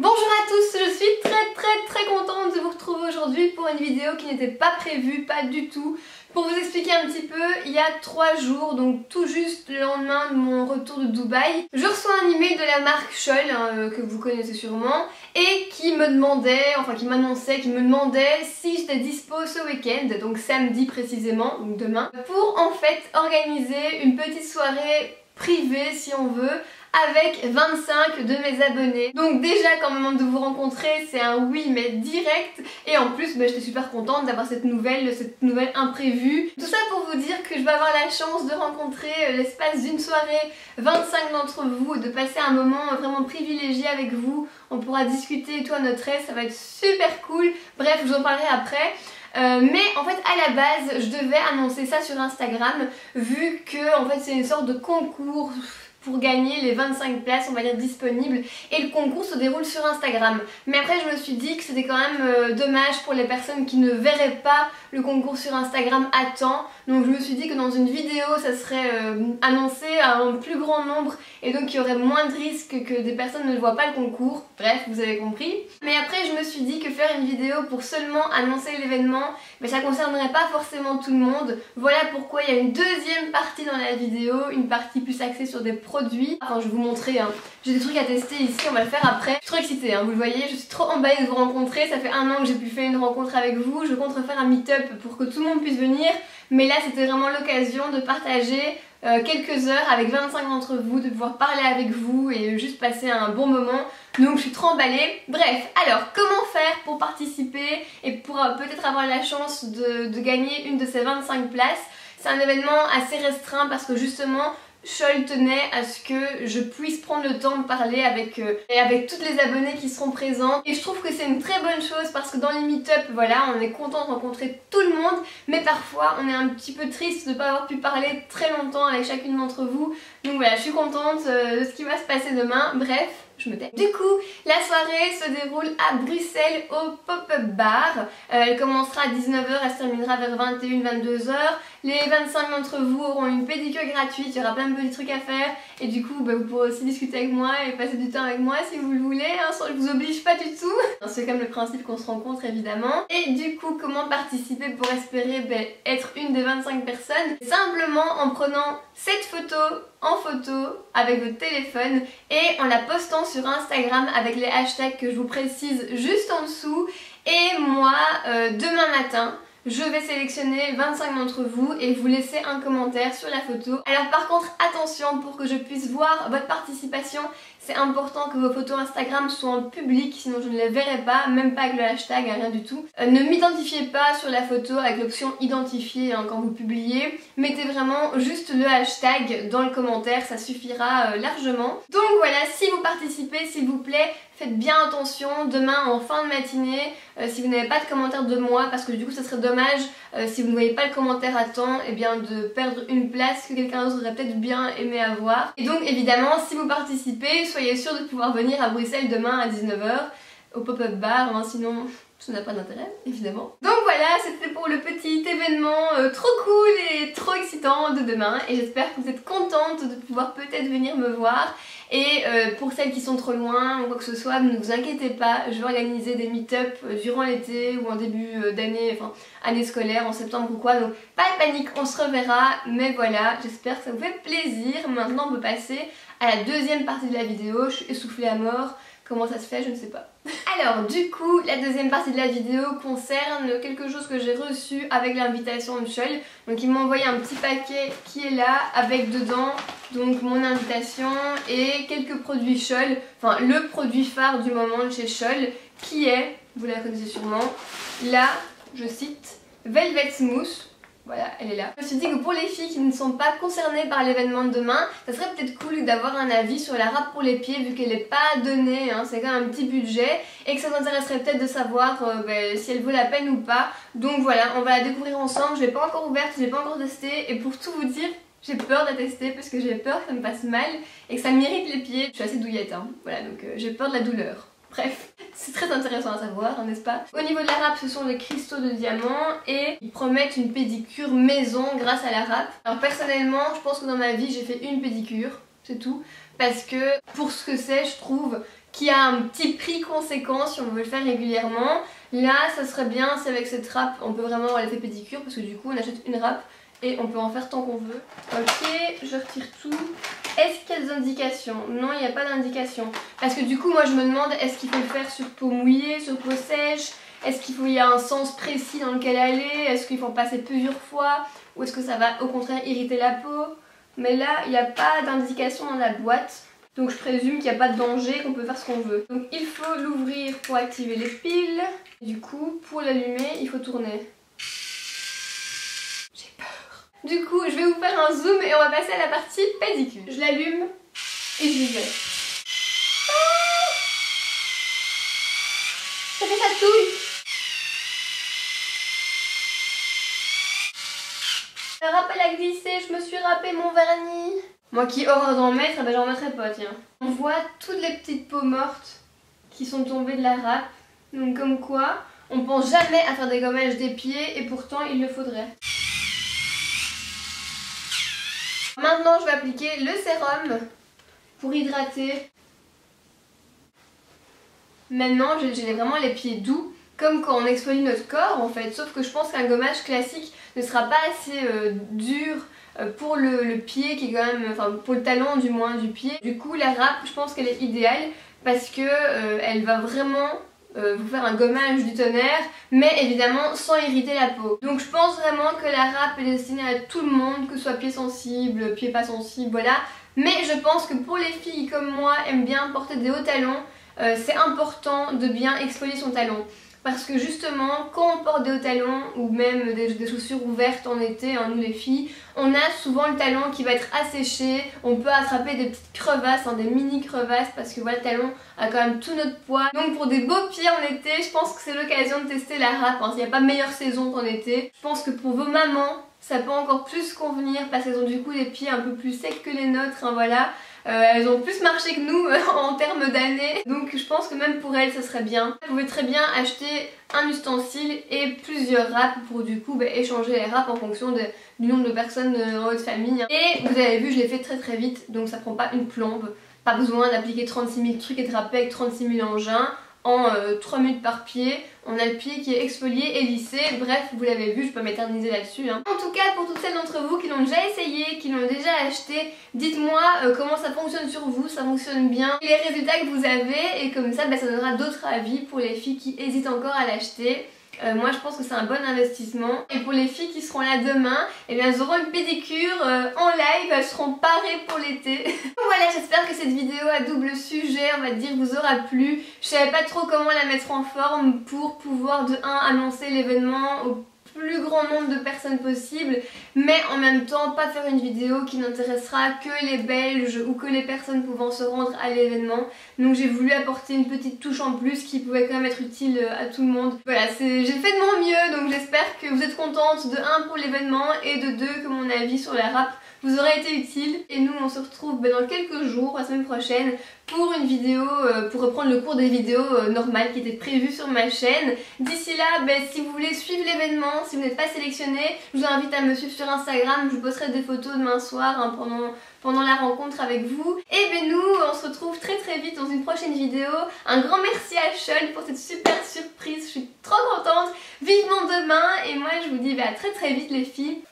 Bonjour à tous, je suis très contente de vous retrouver aujourd'hui pour une vidéo qui n'était pas prévue, pas du tout. Pour vous expliquer un petit peu, il y a 3 jours, donc tout juste le lendemain de mon retour de Dubaï, je reçois un email de la marque Scholl, que vous connaissez sûrement, et qui me demandait, qui me demandait si j'étais dispo ce week-end, donc samedi précisément, donc demain, pour en fait organiser une petite soirée privée si on veut, avec 25 de mes abonnés. Donc déjà quand même de vous rencontrer, c'est un oui mais direct. Et en plus j'étais super contente d'avoir cette nouvelle imprévue. Tout ça pour vous dire que je vais avoir la chance de rencontrer l'espace d'une soirée 25 d'entre vous et de passer un moment vraiment privilégié avec vous. On pourra discuter et tout à notre aise, ça va être super cool. Bref, je vous en parlerai après. Mais en fait à la base je devais annoncer ça sur Instagram vu que en fait c'est une sorte de concours pour gagner les 25 places on va dire disponibles, et le concours se déroule sur Instagram. Mais après je me suis dit que c'était quand même dommage pour les personnes qui ne verraient pas le concours sur Instagram à temps, donc je me suis dit que dans une vidéo ça serait annoncé à un plus grand nombre et donc il y aurait moins de risques que des personnes ne voient pas le concours. Bref, vous avez compris. Mais après je me suis dit que faire une vidéo pour seulement annoncer l'événement, mais ça concernerait pas forcément tout le monde. Voilà pourquoi il y a une deuxième partie dans la vidéo, une partie plus axée sur des produits. Enfin je vais vous montrer, j'ai des trucs à tester ici, on va le faire après. Je suis trop excitée, vous le voyez, je suis trop emballée de vous rencontrer. Ça fait 1 an que j'ai pu faire une rencontre avec vous, je compte refaire un meet-up pour que tout le monde puisse venir. Mais là c'était vraiment l'occasion de partager quelques heures avec 25 d'entre vous, de pouvoir parler avec vous et juste passer un bon moment. Donc je suis trop emballée. Bref, alors comment faire pour participer et pour peut-être avoir la chance de gagner une de ces 25 places? C'est un événement assez restreint parce que justement Scholl tenait à ce que je puisse prendre le temps de parler avec toutes les abonnés qui seront présents, et je trouve que c'est une très bonne chose parce que dans les meet-up, voilà, on est content de rencontrer tout le monde, mais parfois on est un petit peu triste de ne pas avoir pu parler très longtemps avec chacune d'entre vous. Donc voilà, je suis contente de ce qui va se passer demain. Bref, je me tais. Du coup, la soirée se déroule à Bruxelles au Pop-Up Bar. Elle commencera à 19 h, elle se terminera vers 21-22 h. Les 25 d'entre vous auront une pédicure gratuite, il y aura plein de petits trucs à faire. Et du coup, vous pourrez aussi discuter avec moi et passer du temps avec moi si vous le voulez. Je vous oblige pas du tout. C'est comme le principe qu'on se rencontre évidemment. Et du coup, comment participer pour espérer être une des 25 personnes? Simplement en prenant cette photo en photo avec votre téléphone et en la postant sur Instagram avec les hashtags que je vous précise juste en dessous. Et moi, demain matin, je vais sélectionner 25 d'entre vous et vous laisser un commentaire sur la photo. Alors par contre, attention, pour que je puisse voir votre participation, c'est important que vos photos Instagram soient en public, sinon je ne les verrai pas, même pas avec le hashtag, rien du tout. Ne m'identifiez pas sur la photo avec l'option identifier quand vous publiez. Mettez vraiment juste le hashtag dans le commentaire, ça suffira largement. Donc voilà, si vous participez, s'il vous plaît, faites bien attention, demain en fin de matinée, si vous n'avez pas de commentaire de moi, parce que du coup ça serait dommage, si vous ne voyez pas le commentaire à temps, et bien de perdre une place que quelqu'un d'autre aurait peut-être bien aimé avoir. Et donc évidemment, si vous participez, soyez sûr de pouvoir venir à Bruxelles demain à 19 h au Pop-Up Bar, sinon ça n'a pas d'intérêt, évidemment. Donc voilà, c'était pour le petit événement trop cool et trop excitant de demain, et j'espère que vous êtes contente de pouvoir peut-être venir me voir. Et pour celles qui sont trop loin ou quoi que ce soit, ne vous inquiétez pas, je vais organiser des meet-up durant l'été ou en début d'année, enfin année scolaire, en septembre ou quoi, donc pas de panique, on se reverra. Mais voilà, j'espère que ça vous fait plaisir. Maintenant on peut passer à la deuxième partie de la vidéo. Je suis essoufflée à mort. Comment ça se fait, je ne sais pas. Alors du coup, la deuxième partie de la vidéo concerne quelque chose que j'ai reçu avec l'invitation de Scholl. Donc il m'a envoyé un petit paquet qui est là, avec dedans donc mon invitation et quelques produits Scholl. Enfin le produit phare du moment de chez Scholl, qui est, vous la connaissez sûrement, là, je cite, Velvet Smooth. Voilà, elle est là. Je me suis dit que pour les filles qui ne sont pas concernées par l'événement de demain, ça serait peut-être cool d'avoir un avis sur la râpe pour les pieds, vu qu'elle n'est pas donnée, c'est quand même un petit budget, et que ça vous intéresserait peut-être de savoir si elle vaut la peine ou pas. Donc voilà, on va la découvrir ensemble. Je l'ai pas encore ouverte, je l'ai pas encore testée, et pour tout vous dire, j'ai peur de la tester parce que j'ai peur que ça me passe mal et que ça m'irrite les pieds. Je suis assez douillette, voilà, donc j'ai peur de la douleur. Bref, c'est très intéressant à savoir, n'est-ce pas? Au niveau de la râpe, ce sont des cristaux de diamant et ils promettent une pédicure maison grâce à la râpe. Alors personnellement, je pense que dans ma vie, j'ai fait une pédicure, c'est tout. Parce que pour ce que c'est, je trouve qui a un petit prix conséquent si on veut le faire régulièrement. Là, ça serait bien si avec cette râpe, on peut vraiment avoir l'effet pédicure parce que du coup, on achète une râpe et on peut en faire tant qu'on veut. Ok, je retire tout. Est-ce qu'il y a des indications? Non, il n'y a pas d'indication. Parce que du coup, moi, je me demande, est-ce qu'il faut le faire sur peau mouillée, sur peau sèche? Est-ce qu'il y a un sens précis dans lequel aller? Est-ce qu'il faut en passer plusieurs fois? Ou est-ce que ça va au contraire irriter la peau? Mais là, il n'y a pas d'indication dans la boîte. Donc je présume qu'il n'y a pas de danger, qu'on peut faire ce qu'on veut. Donc il faut l'ouvrir pour activer les piles. Du coup, pour l'allumer, il faut tourner. J'ai peur. Du coup, je vais vous faire un zoom et on va passer à la partie pédicure. Je l'allume et j'y vais. Ah, ça fait sa touille. La râpe elle a glissé, je me suis râpé mon vernis. Moi qui horreur d'en mettre, ben j'en mettrai pas, tiens. On voit toutes les petites peaux mortes qui sont tombées de la râpe. Donc comme quoi, on pense jamais à faire des gommages des pieds et pourtant il le faudrait. Maintenant je vais appliquer le sérum pour hydrater. Maintenant j'ai vraiment les pieds doux, comme quand on exfolie notre corps en fait. Sauf que je pense qu'un gommage classique ne sera pas assez dur pour le pied qui est quand même, enfin pour le talon du moins du pied. Du coup la râpe je pense qu'elle est idéale parce que elle va vraiment vous faire un gommage du tonnerre, mais évidemment sans irriter la peau. Donc je pense vraiment que la râpe est destinée à tout le monde, que ce soit pied sensible, pied pas sensible, voilà. Mais je pense que pour les filles comme moi aiment bien porter des hauts talons, c'est important de bien exfolier son talon. Parce que justement, quand on porte des hauts talons ou même des chaussures ouvertes en été, hein, nous les filles, on a souvent le talon qui va être asséché, on peut attraper des petites crevasses, hein, des mini crevasses parce que voilà, le talon a quand même tout notre poids. Donc pour des beaux pieds en été, je pense que c'est l'occasion de tester la râpe, hein. Il n'y a pas meilleure saison qu'en été. Je pense que pour vos mamans, ça peut encore plus convenir parce qu'elles ont du coup des pieds un peu plus secs que les nôtres, hein, voilà. Elles ont plus marché que nous en termes d'années, donc je pense que même pour elles ça serait bien. Vous pouvez très bien acheter un ustensile et plusieurs râpes pour du coup échanger les râpes en fonction du nombre de personnes dans votre famille. Et vous avez vu, je l'ai fait très vite, donc ça prend pas une plombe. Pas besoin d'appliquer 36 000 trucs et de râper avec 36 000 engins. En 3 minutes par pied, on a le pied qui est exfolié et lissé. Bref, vous l'avez vu, je peux m'éterniser là-dessus, hein. En tout cas, pour toutes celles d'entre vous qui l'ont déjà essayé, qui l'ont déjà acheté, dites-moi comment ça fonctionne sur vous, ça fonctionne bien, les résultats que vous avez, et comme ça, ça donnera d'autres avis pour les filles qui hésitent encore à l'acheter. Moi je pense que c'est un bon investissement. Et pour les filles qui seront là demain, elles auront une pédicure en live, elles seront parées pour l'été. Voilà, j'espère que cette vidéo à double sujet, on va dire, vous aura plu. Je savais pas trop comment la mettre en forme pour pouvoir de 1 annoncer l'événement au plus grand nombre de personnes possible, mais en même temps pas faire une vidéo qui n'intéressera que les Belges ou que les personnes pouvant se rendre à l'événement. Donc j'ai voulu apporter une petite touche en plus qui pouvait quand même être utile à tout le monde. Voilà, j'ai fait de mon mieux, donc j'espère que vous êtes contente de 1 pour l'événement et de 2 que mon avis sur la râpe vous aura été utile. Et nous on se retrouve dans quelques jours, la semaine prochaine, pour une vidéo, pour reprendre le cours des vidéos normales qui étaient prévues sur ma chaîne. D'ici là, si vous voulez suivre l'événement, si vous n'êtes pas sélectionné, je vous invite à me suivre sur Instagram, je vous posterai des photos demain soir, hein, pendant la rencontre avec vous. Et nous, on se retrouve très vite dans une prochaine vidéo. Un grand merci à Sean pour cette super surprise, je suis trop contente. Vivement demain, et moi je vous dis à très vite les filles.